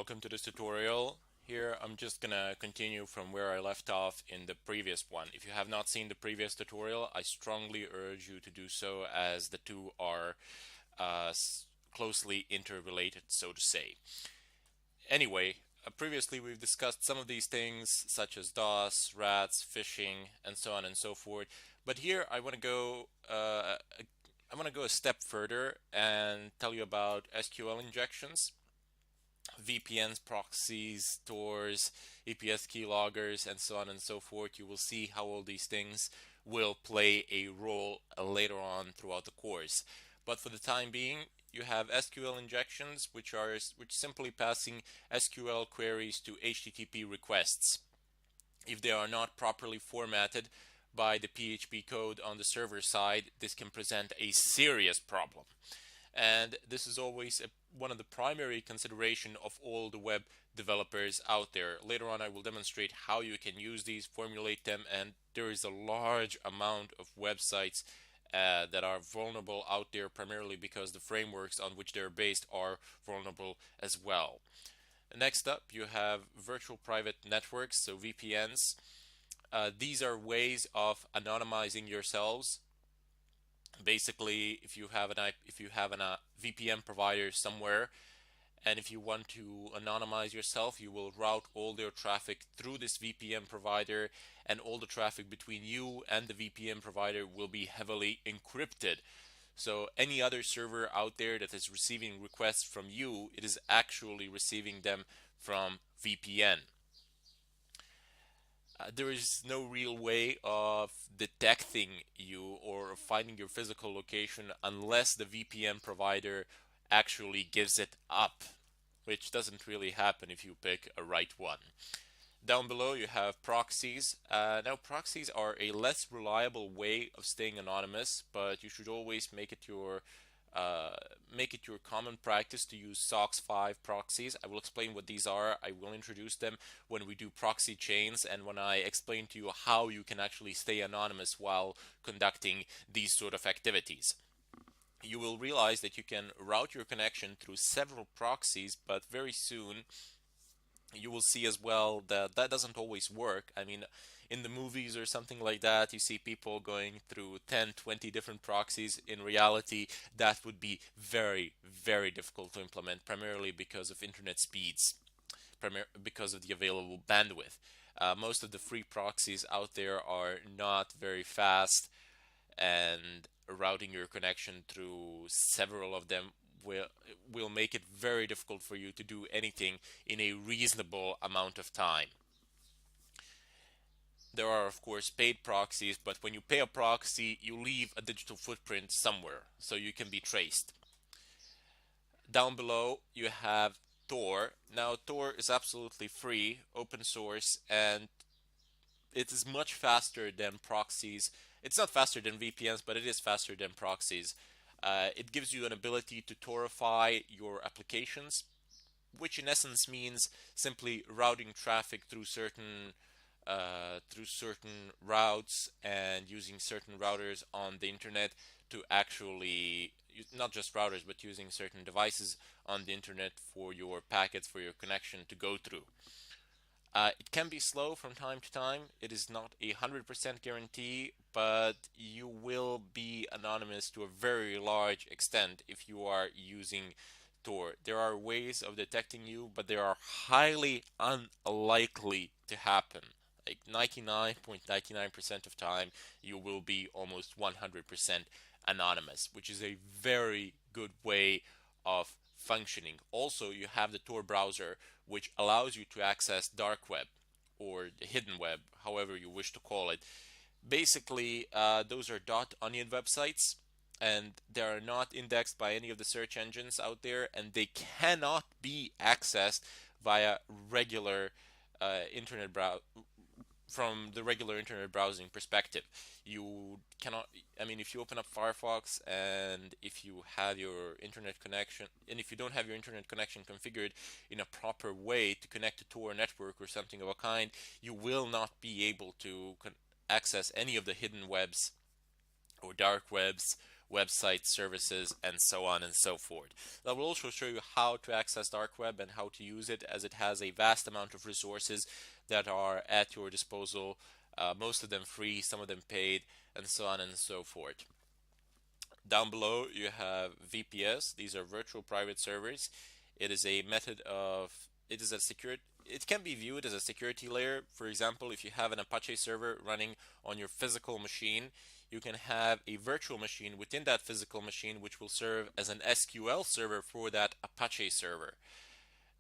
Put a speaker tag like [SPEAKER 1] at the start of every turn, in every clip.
[SPEAKER 1] welcome to this tutorial. Here I'm just gonna continue from where I left off in the previous one. If you have not seen the previous tutorial, I strongly urge you to do so, as the two are closely interrelated, so to say. Anyway, previously we've discussed some of these things such as DOS, rats, phishing, and so on and so forth. But here I want to go a step further and tell you about SQL injections, VPNs, proxies, Tors, EPS keyloggers, and so on and so forth. You will see how all these things will play a role later on throughout the course. But for the time being, you have SQL injections, which simply passing SQL queries to HTTP requests. If they are not properly formatted by the PHP code on the server side, this can present a serious problem. And this is always one of the primary consideration of all the web developers out there. Later on I will demonstrate how you can use these, formulate them, and there is a large amount of websites that are vulnerable out there, primarily because the frameworks on which they're based are vulnerable as well. Next up, you have virtual private networks, so VPNs. These are ways of anonymizing yourselves. Basically, if you have a VPN provider somewhere, and if you want to anonymize yourself, you will route all their traffic through this VPN provider, and all the traffic between you and the VPN provider will be heavily encrypted. So any other server out there that is receiving requests from you, it is actually receiving them from VPN. There is no real way of detecting you or finding your physical location unless the VPN provider actually gives it up, which doesn't really happen if you pick a right one. Down below you have proxies. Now proxies are a less reliable way of staying anonymous, but you should always make it your common practice to use SOCKS 5 proxies. I will explain what these are. I will introduce them when we do proxy chains and when I explain to you how you can actually stay anonymous while conducting these sort of activities. You will realize that you can route your connection through several proxies, but very soon you will see as well that that doesn't always work. I mean, in the movies or something like that, you see people going through 10, 20 different proxies. In reality, that would be very, very difficult to implement, primarily because of internet speeds, because of the available bandwidth. Most of the free proxies out there are not very fast, and routing your connection through several of them will make it very difficult for you to do anything in a reasonable amount of time. There are of course paid proxies, but when you pay a proxy, you leave a digital footprint somewhere so you can be traced. Down below you have Tor. Now Tor is absolutely free, open source, and it is much faster than proxies. It's not faster than VPNs, but it is faster than proxies. It gives you an ability to Torify your applications, which in essence means simply routing traffic through certain routes and using certain routers on the internet to actually, not just routers, but using certain devices on the internet for your packets, for your connection to go through. It can be slow from time to time. It is not a 100% guarantee, but you will be anonymous to a very large extent if you are using Tor. There are ways of detecting you, but they are highly unlikely to happen. Like 99.99% of time, you will be almost 100% anonymous, which is a very good way of functioning. Also, you have the Tor browser, which allows you to access dark web or the hidden web, however you wish to call it. Basically, those are .onion websites, and they are not indexed by any of the search engines out there, and they cannot be accessed via regular internet from the regular internet browsing perspective. You cannot, I mean, if you open up Firefox and if you have your internet connection, and if you don't have your internet connection configured in a proper way to connect to Tor network or something of a kind, you will not be able to access any of the hidden webs or dark webs website services, and so on and so forth. I will also show you how to access dark web and how to use it, as it has a vast amount of resources that are at your disposal, most of them free, some of them paid, and so on and so forth. Down below you have VPS. These are virtual private servers. It is a method of, it is a secure, it can be viewed as a security layer. For example, if you have an Apache server running on your physical machine, you can have a virtual machine within that physical machine which will serve as an SQL server for that Apache server.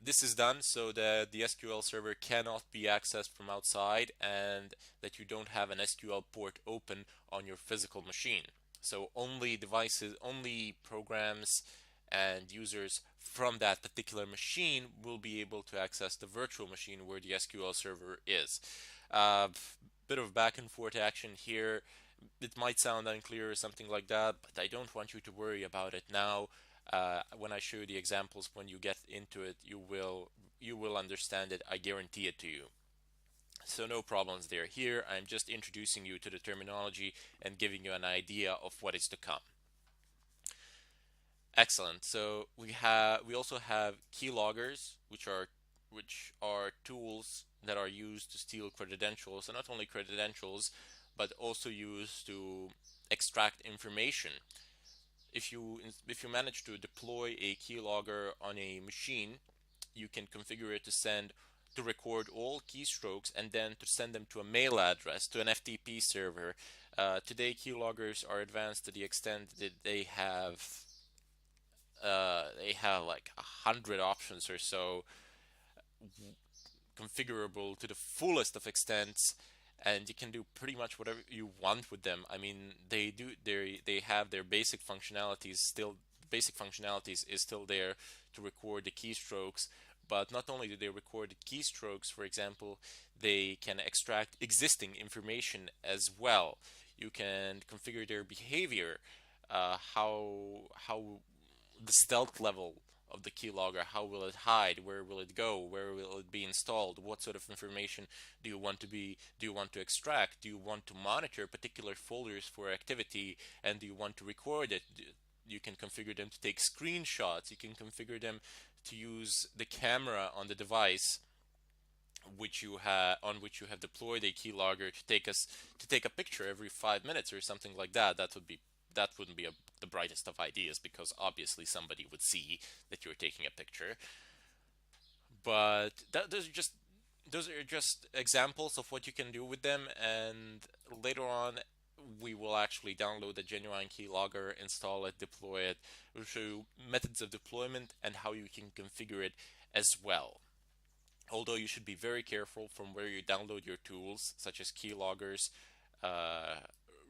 [SPEAKER 1] This is done so that the SQL server cannot be accessed from outside and that you don't have an SQL port open on your physical machine. So only devices, only programs and users from that particular machine will be able to access the virtual machine where the SQL server is. Bit of back and forth action here. It might sound unclear or something like that, but I don't want you to worry about it now. When I show you the examples, when you get into it, you will understand it. I guarantee it to you. So no problems there. Here, I'm just introducing you to the terminology and giving you an idea of what is to come. Excellent. So we also have keyloggers, which are tools that are used to steal credentials, and not only credentials, but also used to extract information. If you manage to deploy a keylogger on a machine, you can configure it to record all keystrokes and then to send them to a mail address, to an FTP server. Today, keyloggers are advanced to the extent that they have like 100 options or so, configurable to the fullest of extents, and you can do pretty much whatever you want with them. I mean, they have their basic functionalities still. Basic functionalities is still there to record the keystrokes, but not only do they record the keystrokes, for example, they can extract existing information as well. You can configure their behavior, how the stealth level of the keylogger, how will it hide, where will it go, where will it be installed, what sort of information do you want to extract, do you want to monitor particular folders for activity, and do you want to record it. You can configure them to take screenshots, you can configure them to use the camera on the device which you have deployed a keylogger to take a picture every 5 minutes or something like that. That wouldn't be the brightest of ideas, because obviously somebody would see that you're taking a picture. But those are just examples of what you can do with them, and later on we will actually download a genuine keylogger, install it, deploy it. We'll show you methods of deployment and how you can configure it as well. Although you should be very careful from where you download your tools, such as keyloggers,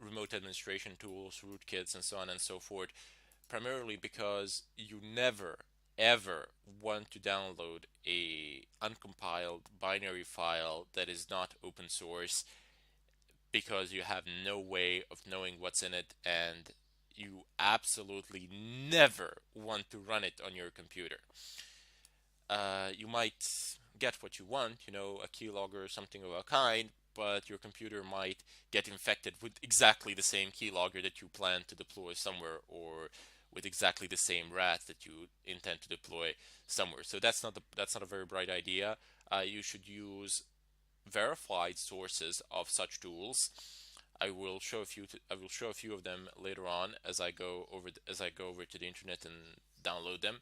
[SPEAKER 1] remote administration tools, rootkits, and so on and so forth, primarily because you never ever want to download a uncompiled binary file that is not open source, because you have no way of knowing what's in it, and you absolutely never want to run it on your computer. You might get what you want, a keylogger or something of a kind, but your computer might get infected with exactly the same keylogger that you plan to deploy somewhere, or with exactly the same rat that you intend to deploy somewhere. So that's not a very bright idea. You should use verified sources of such tools. I will show a few of them later on as I go over to the internet and download them.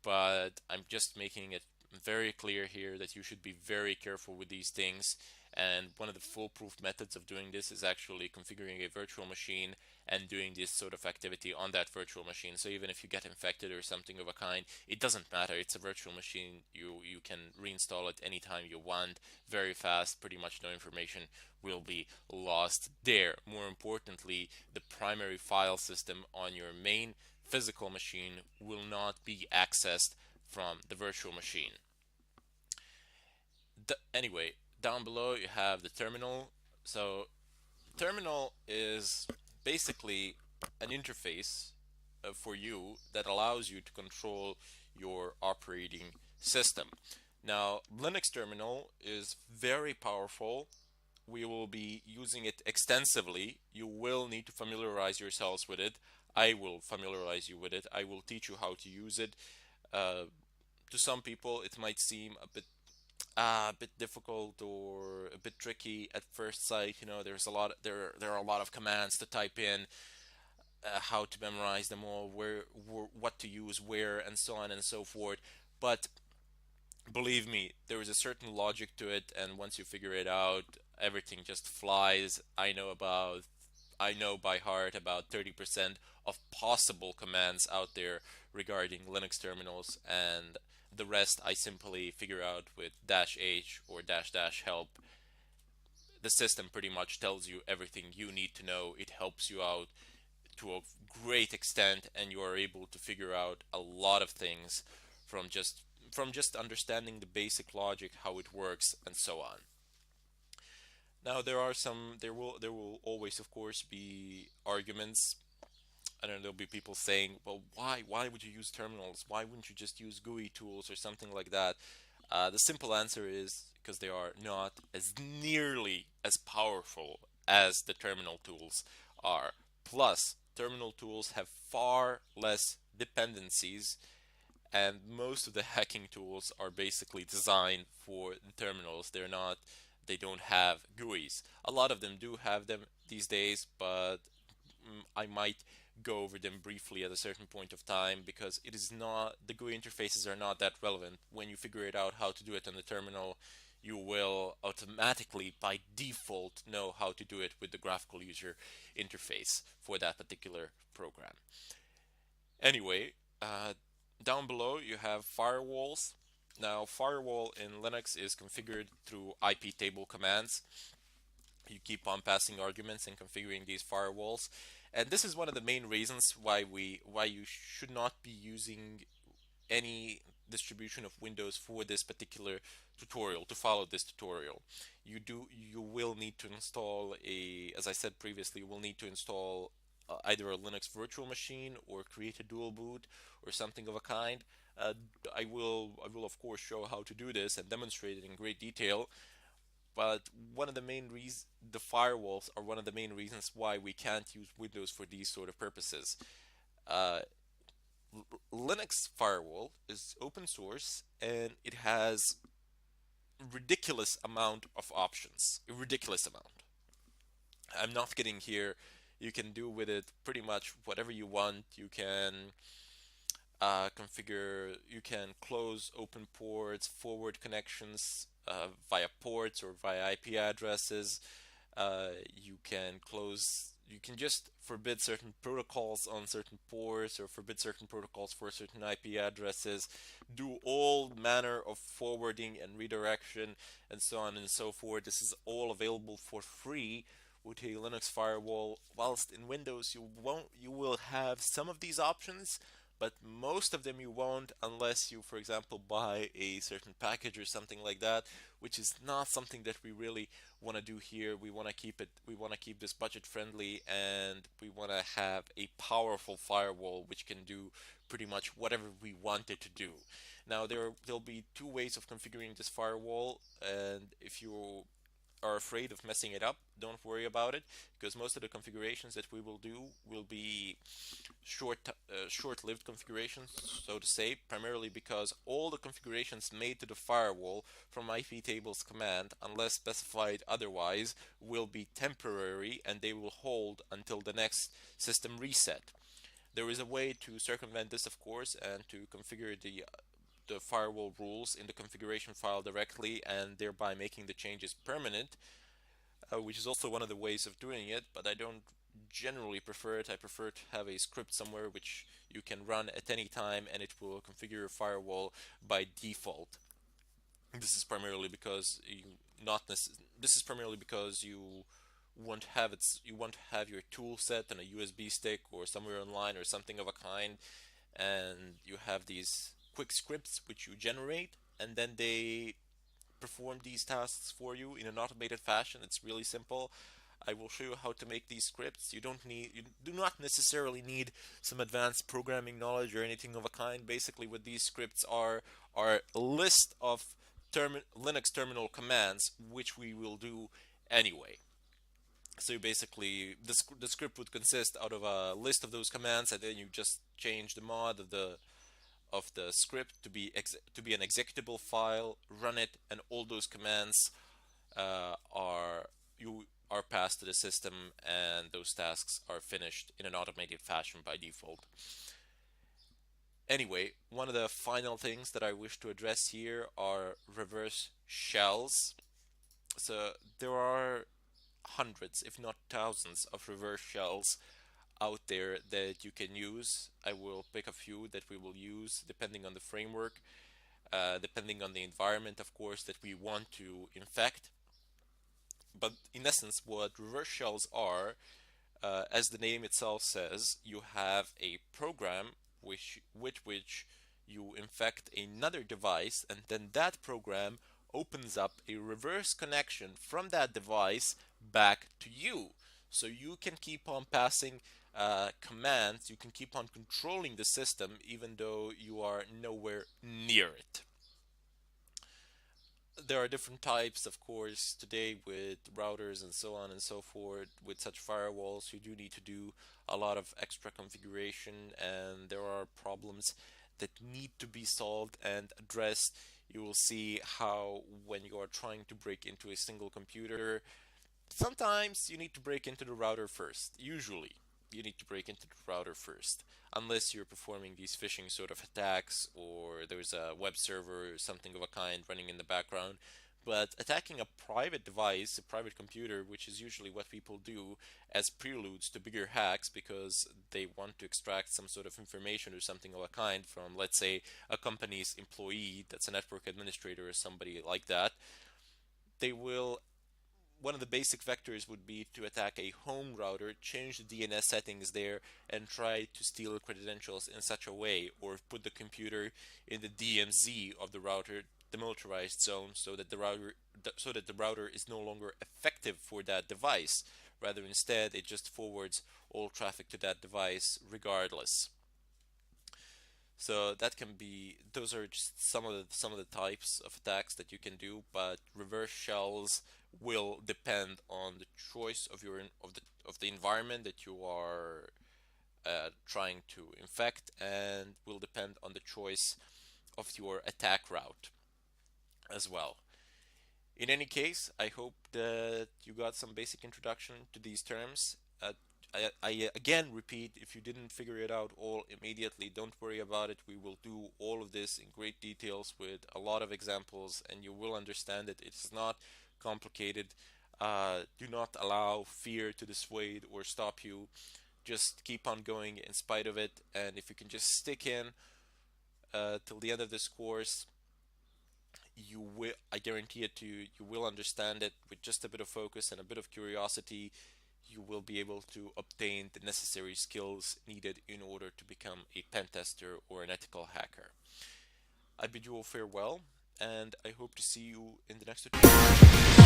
[SPEAKER 1] But I'm just making it very clear here that you should be very careful with these things. And one of the foolproof methods of doing this is actually configuring a virtual machine and doing this sort of activity on that virtual machine. So even if you get infected or something of a kind, it doesn't matter. It's a virtual machine. You can reinstall it anytime you want, very fast. Pretty much no information will be lost there. More importantly, the primary file system on your main physical machine will not be accessed from the virtual machine. Anyway, down below you have the terminal. So terminal is basically an interface for you that allows you to control your operating system. Now, Linux terminal is very powerful, we will be using it extensively. You will need to familiarize yourselves with it. I will familiarize you with it. I will teach you how to use it. Uh, to some people, it might seem a bit difficult or a bit tricky at first sight. You know, there are a lot of commands to type in, how to memorize them all, what to use where, and so on and so forth. But believe me, there is a certain logic to it, and once you figure it out, everything just flies. I know by heart about 30% of possible commands out there regarding Linux terminals, and the rest I simply figure out with dash h or dash dash help. The system pretty much tells you everything you need to know. It helps you out to a great extent, and you are able to figure out a lot of things from just understanding the basic logic, how it works, and so on. Now there will always, of course, be arguments. I don't know, there'll be people saying, well, why would you use terminals? Why wouldn't you just use GUI tools or something like that? The simple answer is because they are not as nearly as powerful as the terminal tools are. Plus, terminal tools have far less dependencies, and most of the hacking tools are basically designed for the terminals. They don't have GUIs. A lot of them do have them these days, but I might go over them briefly at a certain point of time, because it is not the GUI interfaces are not that relevant. When you figure it out how to do it on the terminal, you will automatically by default know how to do it with the graphical user interface for that particular program. Anyway, down below you have firewalls. Now, firewall in Linux is configured through IP table commands. You keep on passing arguments and configuring these firewalls, and this is one of the main reasons why you should not be using any distribution of Windows for this particular tutorial, to follow this tutorial. You will need to install as I said previously, you will need to install either a Linux virtual machine or create a dual boot or something of a kind. I will of course show how to do this and demonstrate it in great detail. But one of the main reasons, the firewalls are one of the main reasons why we can't use Windows for these sort of purposes. Uh, Linux firewall is open source, and it has ridiculous amount of options. A ridiculous amount. I'm not kidding here. You can do with it pretty much whatever you want. You can you can close open ports, forward connections via ports or via IP addresses. You can just forbid certain protocols on certain ports, or forbid certain protocols for certain IP addresses, do all manner of forwarding and redirection, and so on and so forth. This is all available for free with a Linux firewall, whilst in Windows you will have some of these options, but most of them you won't, unless you, for example, buy a certain package or something like that, which is not something that we really want to do here. We want to keep this budget friendly, and we want to have a powerful firewall which can do pretty much whatever we want it to do. Now there'll be two ways of configuring this firewall, and if you are afraid of messing it up, don't worry about it, because most of the configurations that we will do will be short-lived configurations, so to say, primarily because all the configurations made to the firewall from iptables command, unless specified otherwise, will be temporary, and they will hold until the next system reset. There is a way to circumvent this, of course, and to configure the firewall rules in the configuration file directly, and thereby making the changes permanent, which is also one of the ways of doing it, but I don't generally prefer it. I prefer to have a script somewhere which you can run at any time, and it will configure your firewall by default. This is primarily because you won't have your tool set on a USB stick or somewhere online or something of a kind, and you have these quick scripts which you generate, and then they perform these tasks for you in an automated fashion. It's really simple. I will show you how to make these scripts. You do not necessarily need some advanced programming knowledge or anything of a kind. Basically, what these scripts are a list of Linux terminal commands which we will do Anyway, so basically the script would consist out of a list of those commands, and then you just change the mod of the script to be an executable file, run it, and all those commands are you are passed to the system, and those tasks are finished in an automated fashion by default. Anyway, one of the final things that I wish to address here are reverse shells. So there are hundreds, if not thousands, of reverse shells out there that you can use. I will pick a few that we will use depending on the framework, depending on the environment, of course, that we want to infect. But in essence, what reverse shells are, as the name itself says, you have a program with which you infect another device, and then that program opens up a reverse connection from that device back to you. So you can keep on passing commands, you can keep on controlling the system even though you are nowhere near it. There are different types, of course, today with routers and so on and so forth. With such firewalls, you do need to do a lot of extra configuration, and there are problems that need to be solved and addressed. You will see how, when you are trying to break into a single computer, sometimes you need to break into the router first. Usually, you need to break into the router first, unless you're performing these phishing sort of attacks, or there's a web server or something of a kind running in the background. But attacking a private device, a private computer, which is usually what people do as preludes to bigger hacks because they want to extract some sort of information or something of a kind from, let's say, a company's employee that's a network administrator or somebody like that, they will, one of the basic vectors would be to attack a home router, change the DNS settings there, and try to steal credentials in such a way, or put the computer in the DMZ of the router, demilitarized zone, so that the router is no longer effective for that device. Rather, instead, it just forwards all traffic to that device regardless. So that can be, those are just some of the types of attacks that you can do, but reverse shells will depend on the choice of the environment that you are trying to infect, and will depend on the choice of your attack route as well. In any case, I hope that you got some basic introduction to these terms. I again repeat, if you didn't figure it out all immediately, don't worry about it. We will do all of this in great details with a lot of examples, and you will understand it. It's not complicated. Do not allow fear to dissuade or stop you. Just keep on going in spite of it, and if you can just stick in till the end of this course, you will, I guarantee it to you, you will understand it. With just a bit of focus and a bit of curiosity, you will be able to obtain the necessary skills needed in order to become a pen tester or an ethical hacker. I bid you all farewell, and I hope to see you in the next tutorial.